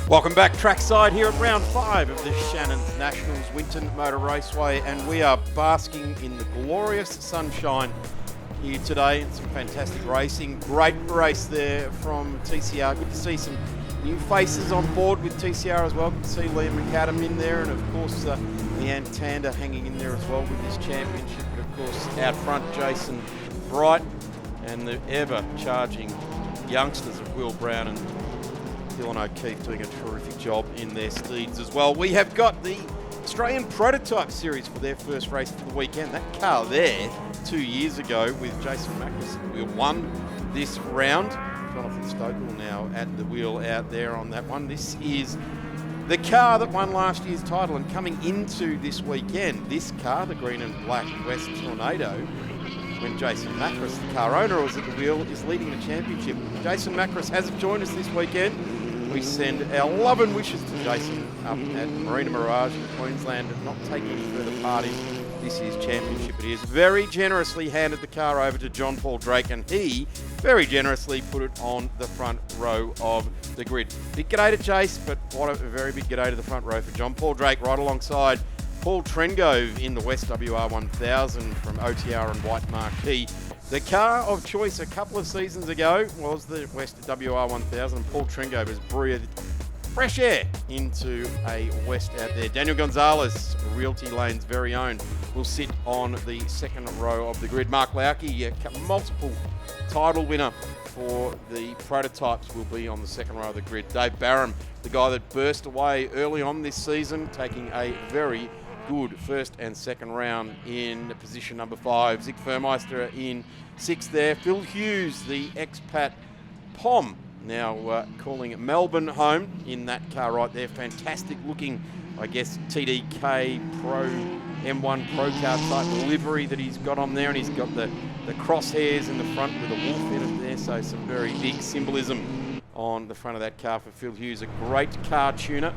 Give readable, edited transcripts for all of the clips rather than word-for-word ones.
Welcome back trackside here at round 5 of the Shannons Nationals Winton Motor Raceway, and we are basking in the glorious sunshine here today. Some fantastic racing, great race there from TCR. Good to see some new faces on board with TCR as well. Good to see Liam McAdam in there, and of course Leanne Tander hanging in there as well with his championship. But of course out front, Jason Bright and the ever-charging youngsters of Will Brown and Dylan O'Keefe doing a terrific job in their steeds as well. We have got the Australian Prototype Series for their first race for the weekend. That car there 2 years ago with Jason Macris at the wheel won this round. Jonathan Stokel now at the wheel out there on that one. This is the car that won last year's title, and coming into this weekend, this car, the green and black West Tornado, when Jason Macris, the car owner, was at the wheel, is leading the championship. Jason Macris hasn't joined us this weekend. We send our love and wishes to Jason up at Marina Mirage in Queensland, and not taking any further part in this year's championship. But he has very generously handed the car over to John Paul Drake, and he very generously put it on the front row of the grid. Big g'day to Jace, but what a very big g'day to the front row for John Paul Drake, right alongside Paul Trengove in the West WR 1000 from OTR and White Marquee. The car of choice a couple of seasons ago was the West WR 1000, and Paul Trengove has breathed fresh air into a West out there. Daniel Gonzalez, Realty Lane's very own, will sit on the second row of the grid. Mark Lauke, a multiple title winner for the prototypes, will be on the second row of the grid. Dave Barham, the guy that burst away early on this season, taking a very good first and second round in position number 5. Zig Furmeister in 6th there. Phil Hughes, the expat Pom, now calling Melbourne home in that car right there. Fantastic looking, I guess, TDK Pro M1 Pro car type livery that he's got on there, and he's got the crosshairs in the front with a wolf in it there, so some very big symbolism on the front of that car for Phil Hughes. A great car tuner.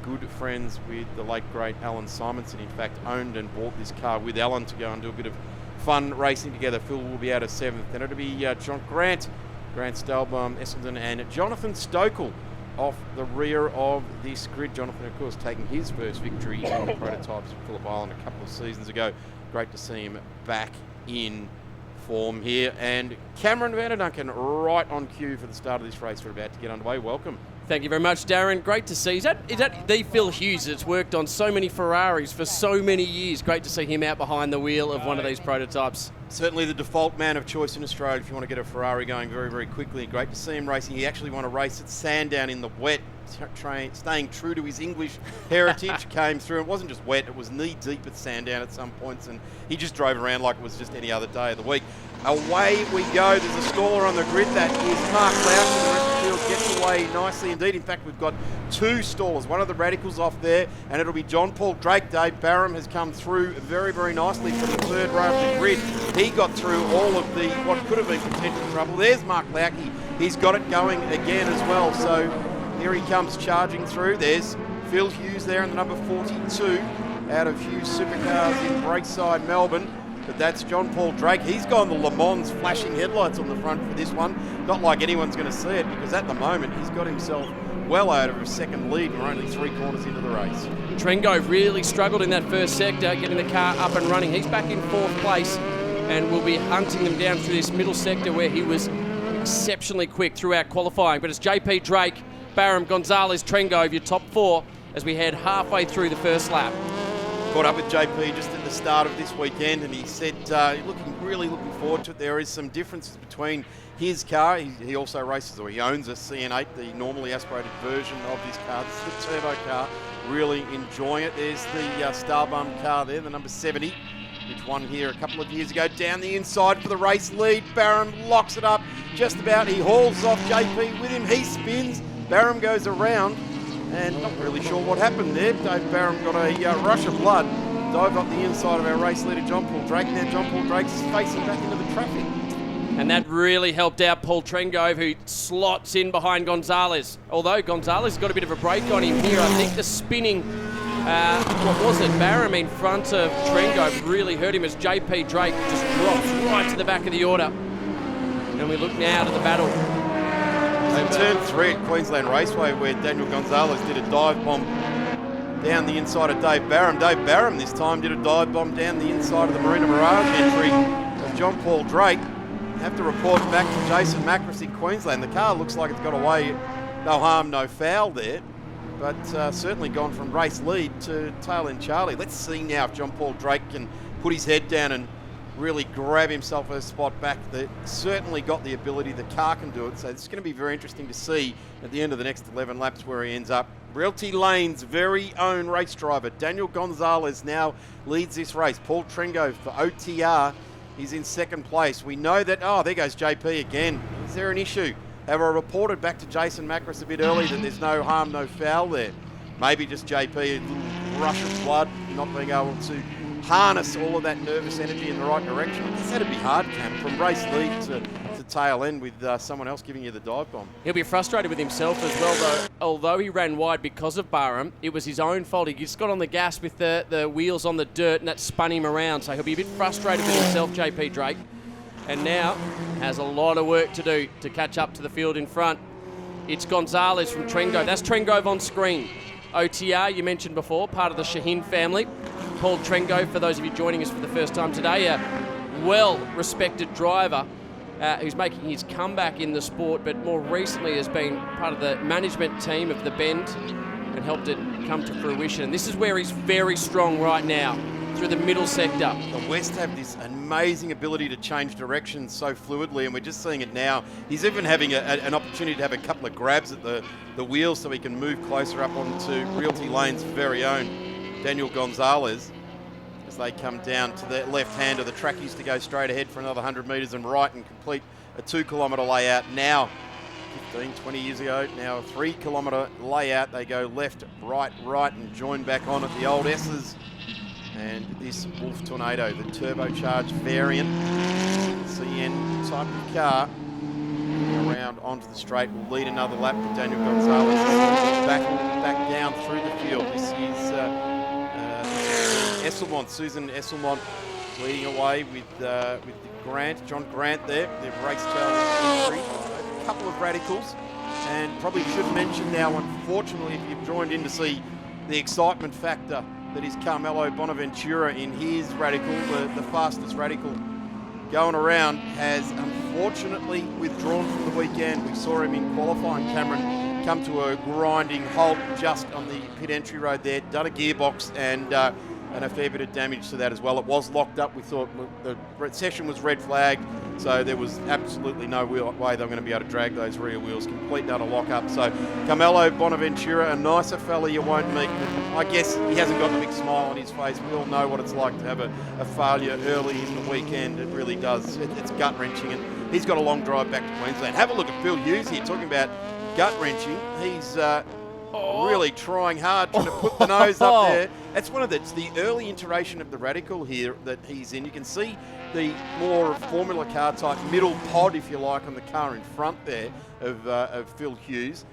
Good friends with the late great Alan Simonson. In fact, owned and bought this car with Alan to go and do a bit of fun racing together. Phil will be out of 7th. Then it'll be John Grant Stalbaum, Essendon, and Jonathan Stokel off the rear of this grid. Jonathan, of course, taking his first victory in the prototypes at Phillip Island a couple of seasons ago. Great to see him back in form here. And Cameron Vanderduncan right on cue for the start of this race. We're about to get underway. Welcome. Thank you very much, Darren. Great to see. Is that the Phil Hughes that's worked on so many Ferraris for so many years? Great to see him out behind the wheel of one of these prototypes. Certainly the default man of choice in Australia if you want to get a Ferrari going very, very quickly. Great to see him racing. He actually won a race at Sandown in the wet, staying true to his English heritage. Came through. It wasn't just wet, it was knee deep at Sandown at some points, and he just drove around like it was just any other day of the week. Away we go. There's a staller on the grid. That is Mark Lauke. The rest of the field gets away nicely indeed. In fact, we've got 2 stallers. One of the Radicals off there, and it'll be John Paul Drake. Dave Barham has come through very, very nicely from the third row of the grid. He got through all of the what could have been potential trouble. There's Mark Lauke. He's got it going again as well. So here he comes charging through. There's Phil Hughes there in the number 42 out of Hughes Supercars in Breakside, Melbourne. But that's John Paul Drake. He's gone the Le Mans flashing headlights on the front for this one. Not like anyone's going to see it, because at the moment he's got himself well out of a second lead. We're only 3 corners into the race. Trengove really struggled in that first sector, getting the car up and running. He's back in 4th place and will be hunting them down through this middle sector where he was exceptionally quick throughout qualifying. But it's JP Drake, Barham, Gonzalez, Trengove, your top 4 as we head halfway through the first lap. Caught up with JP just at the start of this weekend, and he said really looking forward to it. There is some differences between his car. He also races, or he owns a CN8, the normally aspirated version of this car. This is the turbo car. Really enjoying it. There's the Starbum car there, the number 70, which won here a couple of years ago. Down the inside for the race lead. Barham locks it up just about. He hauls off JP with him. He spins. Barham goes around. And not really sure what happened there. Dave Barham got a rush of blood, dove up the inside of our race leader, John Paul Drake. Now John Paul Drake's facing back into the traffic. And that really helped out Paul Trengove, who slots in behind Gonzalez. Although Gonzalez got a bit of a break on him here. I think the spinning, Barham in front of Trengove really hurt him as JP Drake just drops right to the back of the order. And we look now to the battle. in turn 3 at Queensland Raceway, where Daniel Gonzalez did a dive bomb down the inside of Dave Barham. Dave Barham this time did a dive bomb down the inside of the Marina Mirage entry of John Paul Drake. Have to report back to Jason Macris in Queensland. The car looks like it's got away, no harm, no foul there, but certainly gone from race lead to tail end Charlie. Let's see now if John Paul Drake can put his head down and really grab himself a spot back. That certainly got the ability. The car can do it, so it's going to be very interesting to see at the end of the next 11 laps where he ends up. Realty Lane's very own race driver, Daniel Gonzalez, now leads this race. Paul Trengo for OTR, he's in second place. We know that, oh, there goes JP again. Is there an issue? Have I reported back to Jason Macris a bit early that there's no harm, no foul there? Maybe just JP, a little rush of blood, not being able to harness all of that nervous energy in the right direction. I guess that'd be hard, Cam, from race lead to tail end with someone else giving you the dive bomb. He'll be frustrated with himself as well, though. Although he ran wide because of Barham, it was his own fault. He just got on the gas with the wheels on the dirt, and that spun him around. So he'll be a bit frustrated with himself, JP Drake. And now has a lot of work to do to catch up to the field in front. It's Gonzalez from Trengrove. That's Trengrove on screen. OTR, you mentioned before, part of the Shaheen family. Paul Trengrove, for those of you joining us for the first time today, a well-respected driver who's making his comeback in the sport, but more recently has been part of the management team of the Bend and helped it come to fruition. And this is where he's very strong right now, through the middle sector. The West have this amazing ability to change directions so fluidly, and we're just seeing it now. He's even having an opportunity to have a couple of grabs at the wheels so he can move closer up onto Realty Lane's very own Daniel Gonzalez. As they come down to the left hand of the track, used to go straight ahead for another 100 metres and right and complete a 2-kilometre layout. Now, 15, 20 years ago, now a 3-kilometre layout. They go left, right, and join back on at the old S's. And this Wolf Tornado, the turbocharged variant, CN type of car, around onto the straight, will lead another lap for Daniel Gonzalez. Back down through the field. This is Esselmont, Susan Esselmont, leading away with Grant, John Grant there. They've raced entry, a couple of radicals, and probably should mention now, unfortunately, if you've joined in to see the excitement factor that is Carmelo Bonaventura in his radical, the fastest radical going around, has unfortunately withdrawn from the weekend. We saw him in qualifying, Cameron, come to a grinding halt just on the pit entry road there, done a gearbox and a fair bit of damage to that as well. It was locked up. We thought the session was red flagged, so there was absolutely no way they were going to be able to drag those rear wheels. Complete utter lock up. So Carmelo Bonaventura, a nicer fella you won't meet. I guess he hasn't got a big smile on his face. We all know what it's like to have a failure early in the weekend. It really does. It's gut-wrenching, and he's got a long drive back to Queensland. Have a look at Phil Hughes here, talking about gut-wrenching. He's really trying hard, trying to put the nose up there. That's it's the early iteration of the radical here that he's in. You can see the more Formula car type middle pod, if you like, on the car in front there of Phil Hughes.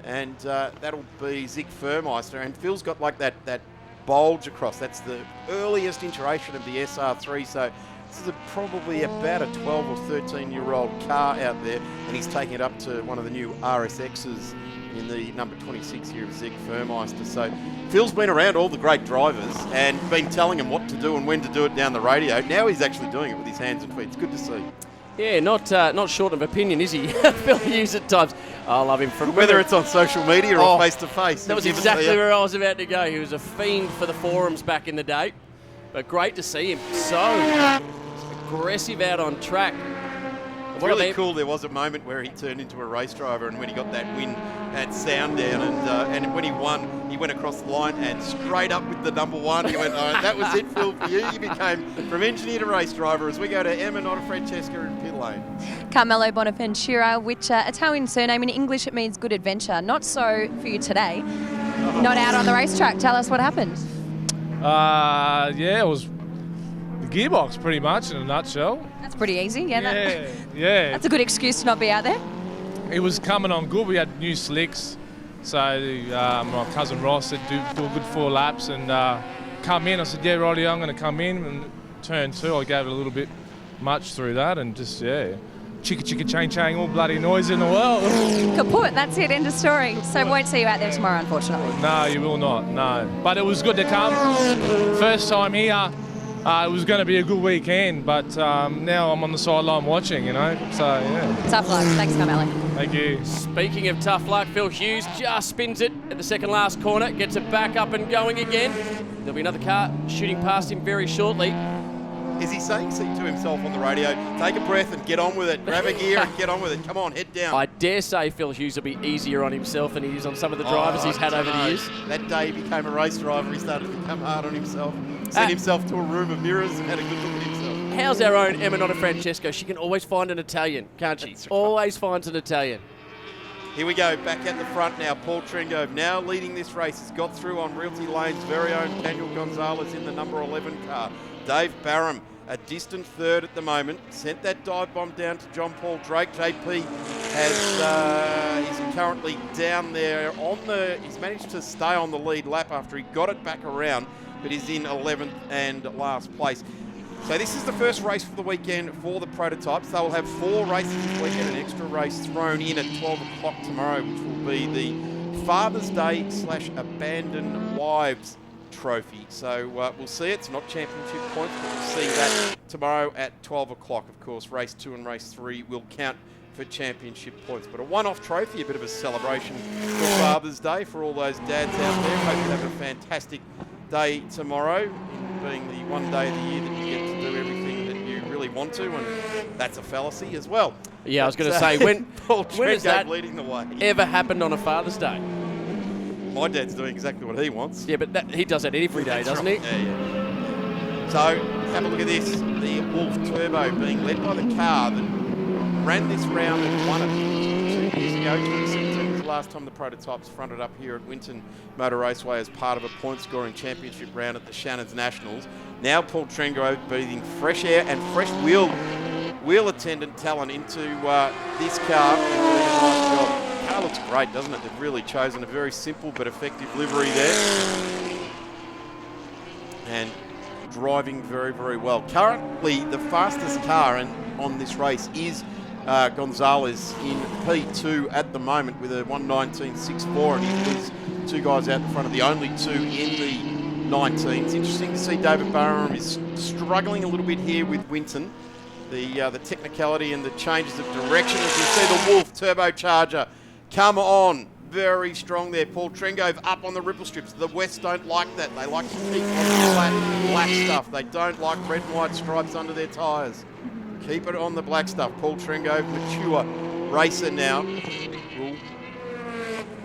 And that'll be Zig Furmeister. And Phil's got like that bulge across. That's the earliest iteration of the SR3. So this is probably about a 12 or 13-year-old car out there. And he's taking it up to one of the new RSXs in the number 26 here of Zig Furmeister. So Phil's been around all the great drivers and been telling them what to do and when to do it down the radio. Now he's actually doing it with his hands and feet. It's good to see. Yeah, not short of opinion, is he? Phil Hughes at times. I love him. Whether it's on social media or face-to-face. That was exactly where I was about to go. He was a fiend for the forums back in the day. But great to see him so aggressive out on track. It's really cool. There was a moment where he turned into a race driver, and when he got that win at Sounddown, and when he won, he went across the line and straight up with the number one. He went, oh, that was it, Phil, for you. You became from engineer to race driver. As we go to Emma Francesca in pit lane. Carmelo Bonaventura, which Italian surname. In English it means good adventure. Not so for you today. Not out on the racetrack. Tell us what happened. Yeah, it was the gearbox pretty much in a nutshell. That's pretty easy. Yeah. That's a good excuse to not be out there. It was coming on good. We had new slicks. So my cousin Ross said do a good 4 laps and come in. I said, yeah, righty, I'm going to come in. And turn 2, I gave it a little bit much through that and just, chicka chicka chang chang, all bloody noise in the world. Kaput, that's it, end of story. So won't see you out there tomorrow, unfortunately. No, you will not, no. But it was good to come. First time here. It was going to be a good weekend, but now I'm on the sideline watching, you know. So, yeah. Tough luck. Thanks, Carmelo. Thank you. Speaking of tough luck, Phil Hughes just spins it at the second last corner, gets it back up and going again. There'll be another car shooting past him very shortly. Is he saying to himself on the radio, take a breath and get on with it, grab a gear and get on with it, come on, head down. I dare say Phil Hughes will be easier on himself than he is on some of the drivers he's had over the years. That day he became a race driver, he started to become hard on himself, sent himself to a room of mirrors and had a good look at himself. How's our own Emma Nota Francesco? She can always find an Italian, can't she? Right. Always finds an Italian. Here we go, back at the front now. Paul Trengove now leading this race. Has got through on Realty Lane's very own Daniel Gonzalez in the number 11 car. Dave Barham, a distant third at the moment. Sent that dive bomb down to John Paul Drake. JP is currently down there on the... He's managed to stay on the lead lap after he got it back around, but is in 11th and last place. So this is the first race for the weekend for the prototypes. They will have 4 races this weekend, an extra race thrown in at 12 o'clock tomorrow, which will be the Father's Day / Abandoned Wives Trophy. So we'll see it. It's not championship points, but we'll see that tomorrow at 12 o'clock. Of course, race 2 and race 3 will count for championship points. But a one-off trophy, a bit of a celebration for Father's Day for all those dads out there. Hope you have a fantastic day tomorrow, being the one day of the year that you get to do everything that you really want to, and that's a fallacy as well. Yeah, I was going to say, when has that leading the way ever happened on a Father's Day? My dad's doing exactly what he wants. Yeah, but he does that every day, doesn't he? Yeah. So, have a look at this. The Wolf Turbo being led by the car that ran this round and won it 2 years ago. 2017 was the last time the prototypes fronted up here at Winton Motor Raceway as part of a point-scoring championship round at the Shannons Nationals. Now Paul Trengove breathing fresh air and fresh wheel attendant talent into this car. And doing a nice job. The car looks great, doesn't it? They've really chosen a very simple but effective livery there. And driving very, very well. Currently, the fastest car on this race is Gonzalez in P2 at the moment with a 1:19.64, and he was 2 guys out in front of the only 2 in the 19. It's interesting to see David Barham is struggling a little bit here with Winton. The technicality and the changes of direction, as you see the Wolf turbocharger come on. Very strong there. Paul Trengove up on the ripple strips. The West don't like that. They like to keep on the flat black stuff. They don't like red and white stripes under their tyres. Keep it on the black stuff. Paul Trengove, mature racer now.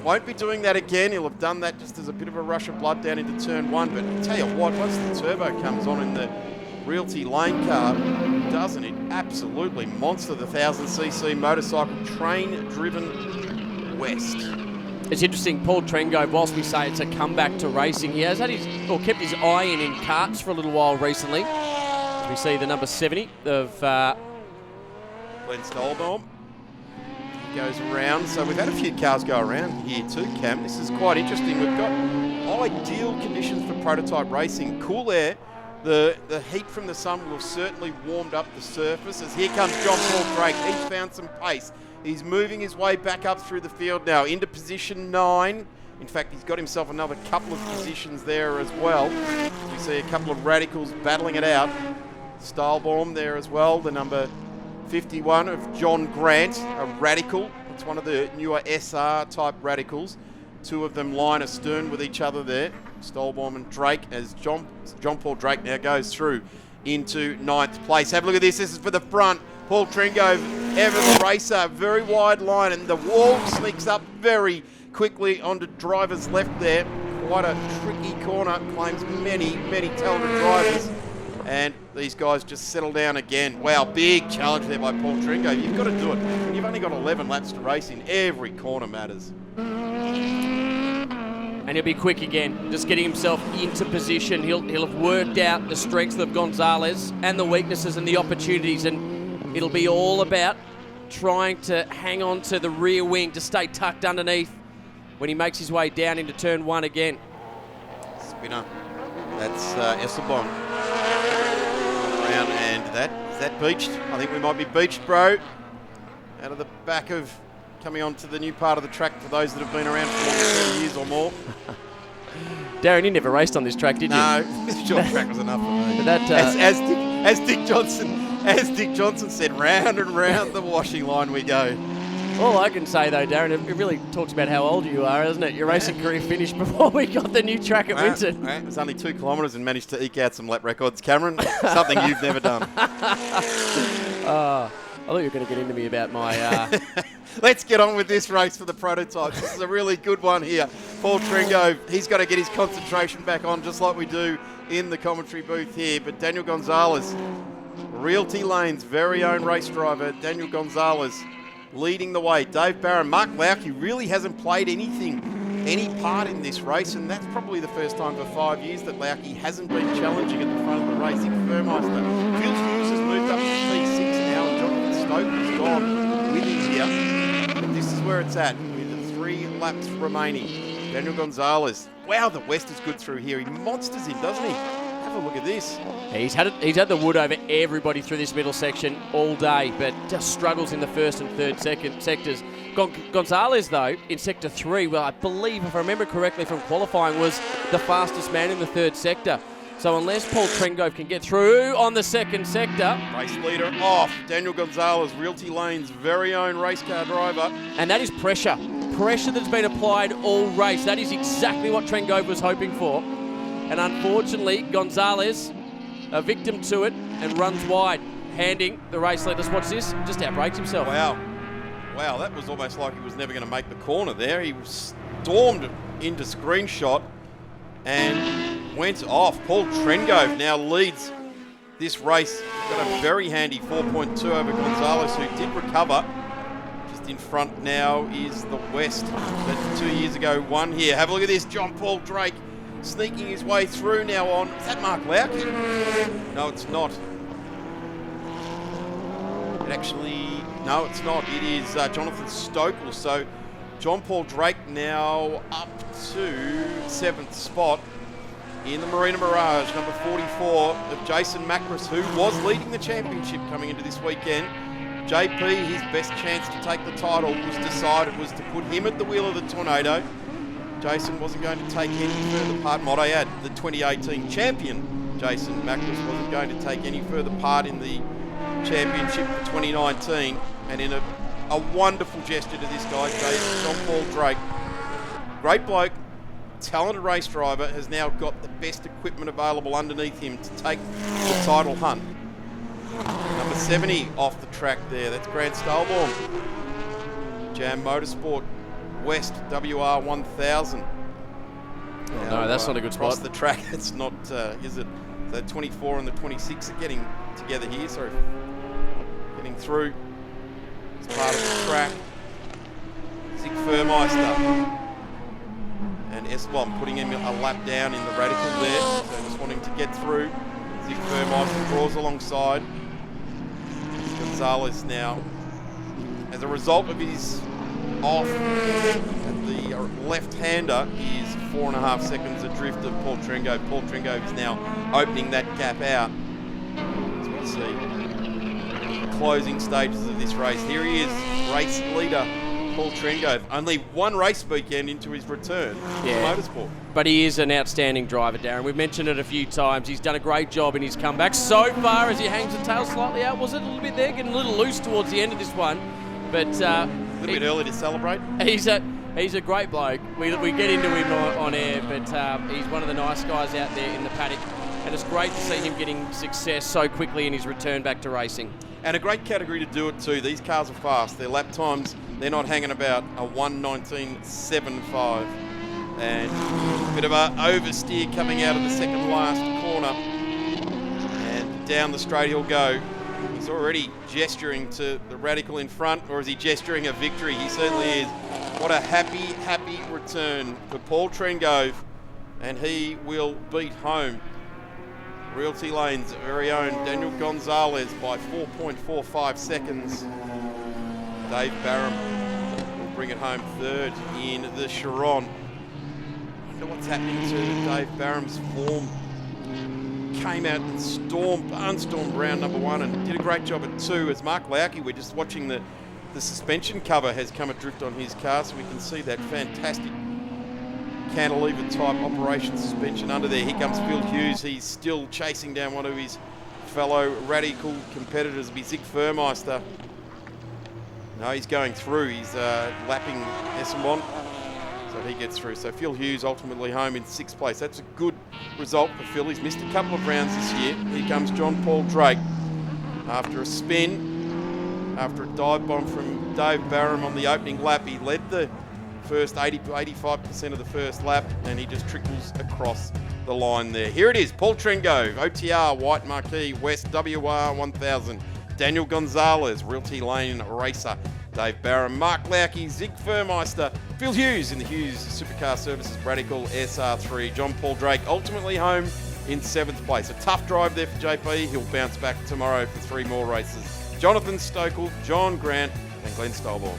Won't be doing that again. He'll have done that just as a bit of a rush of blood down into turn 1. But I tell you what, once the turbo comes on in the Realty Lane car, doesn't it absolutely monster the 1000cc motorcycle train-driven West. It's interesting, Paul Trengove, whilst we say it's a comeback to racing, he has had kept his eye in karts for a little while recently. As we see the number 70 of Glenn Stolbaum goes around. So we've had a few cars go around here too, Cam. This is quite interesting. We've got ideal conditions for prototype racing. Cool air. The heat from the sun will have certainly warmed up the surface. As here comes John Paul Drake. He's found some pace. He's moving his way back up through the field now into position 9. In fact, he's got himself another couple of positions there as well. We see a couple of radicals battling it out. Stylbaum there as well, the number 51 of John Grant, a radical. It's one of the newer SR type radicals. 2 of them line astern with each other there. Stolbaum and Drake, as John Paul Drake now goes through into 9th place. Have a look at this. This is for the front. Paul Trengove, ever the racer, very wide line, and the wall sneaks up very quickly onto driver's left there. Quite a tricky corner, claims many, many talented drivers. And these guys just settle down again. Wow, big challenge there by Paul Trengove. You've got to do it. You've only got 11 laps to race in. Every corner matters. And he'll be quick again, just getting himself into position. He'll have worked out the strengths of Gonzalez and the weaknesses and the opportunities, and it'll be all about trying to hang on to the rear wing to stay tucked underneath when he makes his way down into turn 1 again. Spinner. That's Esselbon. Around, and is that beached? I think we might be beached, bro. out of the back of coming onto the new part of the track for those that have been around for 30 years or more. Darren, you never raced on this track, did you? No, this short track was enough for me. But that, As Dick Johnson said, round and round the washing line we go. all I can say, though, Darren, it really talks about how old you are, doesn't it? Your racing career finished before we got the new track at Winton. It was only 2 kilometres and managed to eke out some lap records, Cameron. Something you've never done. I thought you were going to get into me about my... Let's get on with this race for the prototypes. This is a really good one here. Paul Trengove, he's got to get his concentration back on just like we do in the commentary booth here. But Daniel Gonzalez, Realty Lane's very own race driver, Daniel Gonzalez, leading the way. Dave Barron, Mark Lauke really hasn't played any part in this race, and that's probably the first time for 5 years that Lauke hasn't been challenging at the front of the race. In Furmeister, Phil Hughes has moved up to P6 now, and Jonathan Stoke has gone with him here. But this is where it's at, with 3 laps remaining. Daniel Gonzalez, wow, the West is good through here. He monsters him, doesn't he? Have a look at this. He's had the wood over everybody through this middle section all day, but just struggles in the first and third sectors. Gonzalez, though, in sector 3, well, I believe, if I remember correctly from qualifying, was the fastest man in the third sector. So unless Paul Trengove can get through on the second sector... Race leader off. Daniel Gonzalez, Realty Lane's very own race car driver. And that is pressure. Pressure that's been applied all race. That is exactly what Trengove was hoping for. And unfortunately, Gonzalez, a victim to it, and runs wide, handing the race lead. Let's watch this. Just outbrakes himself. Wow, that was almost like he was never going to make the corner there. He stormed into screenshot and went off. Paul Trengove now leads this race. He's got a very handy 4.2 over Gonzalez, who did recover. Just in front now is the West that 2 years ago won here. Have a look at this. John Paul Drake sneaking his way through now on. Is that Mark Lauke? No, it's not. No, it's not. It is Jonathan Stokely. So John Paul Drake now up to 7th spot in the Marina Mirage, number 44 of Jason Macris, who was leading the championship coming into this weekend. JP, his best chance to take the title was to put him at the wheel of the Tornado. Jason wasn't going to take any further part. Might I add, the 2018 champion, Jason Macris, wasn't going to take any further part in the championship for 2019. And in a wonderful gesture to this guy, John Paul Drake, great bloke, talented race driver, has now got the best equipment available underneath him to take the title hunt. Number 70 off the track there. That's Grant Stolborn. Jam Motorsport West WR 1000. Oh, no, that's not a good spot. Across the track, it's not, is it? The 24 and the 26 are getting together here. Sorry, getting through. It's part of the track. Zig Furmeister. And Esblom putting him a lap down in the radical there. So just wanting to get through. Zig Furmeister draws alongside. Gonzalez now, as a result of his off at the left-hander, is 4.5 seconds adrift of Paul Trengove. Paul Trengove is now opening that gap out. As we see the closing stages of this race. Here he is, race leader Paul Trengove. Only one race weekend into his return to motorsport. But he is an outstanding driver, Darren. We've mentioned it a few times. He's done a great job in his comeback so far as he hangs the tail slightly out. Was it a little bit there? Getting a little loose towards the end of this one. But a little bit early to celebrate. He's a great bloke. We get into him on air, but he's one of the nice guys out there in the paddock. And it's great to see him getting success so quickly in his return back to racing. And a great category to do it too. These cars are fast. Their lap times, they're not hanging about a 1:19.75. And a bit of an oversteer coming out of the second last corner. And down the straight he'll go. He's already gesturing to the radical in front, or is he gesturing a victory? He certainly is. What a happy, happy return for Paul Trengove. And he will beat home Realty Lane's very own Daniel Gonzalez by 4.45 seconds. Dave Barham will bring it home third in the Chiron. I wonder what's happening to Dave Barham's form. Came out and unstormed round number 1 and did a great job at 2. As Mark Lauke, we're just watching the the suspension cover has come adrift on his car, so we can see that fantastic cantilever type operation suspension under there. Here comes Phil Hughes. He's still chasing down one of his fellow radical competitors. It'll be Zig Furmeister. No, he's going through. He's lapping Esselmont, so he gets through. So Phil Hughes ultimately home in 6th place. That's a good result for Phil. He's missed a couple of rounds this year. Here comes John Paul Drake. After a spin, after a dive bomb from Dave Barham on the opening lap, he led the first 85% of the first lap, and he just trickles across the line there. Here it is, Paul Trengo, OTR, White Marquee, West WR 1000, Daniel Gonzalez, Realty Lane Racer, Dave Barham, Mark Lauke, Zig Furmeister, Phil Hughes in the Hughes Supercar Services Radical SR3, John Paul Drake ultimately home in 7th place. A tough drive there for JP. He'll bounce back tomorrow for 3 more races. Jonathan Stokel, John Grant and Glenn Stolborn.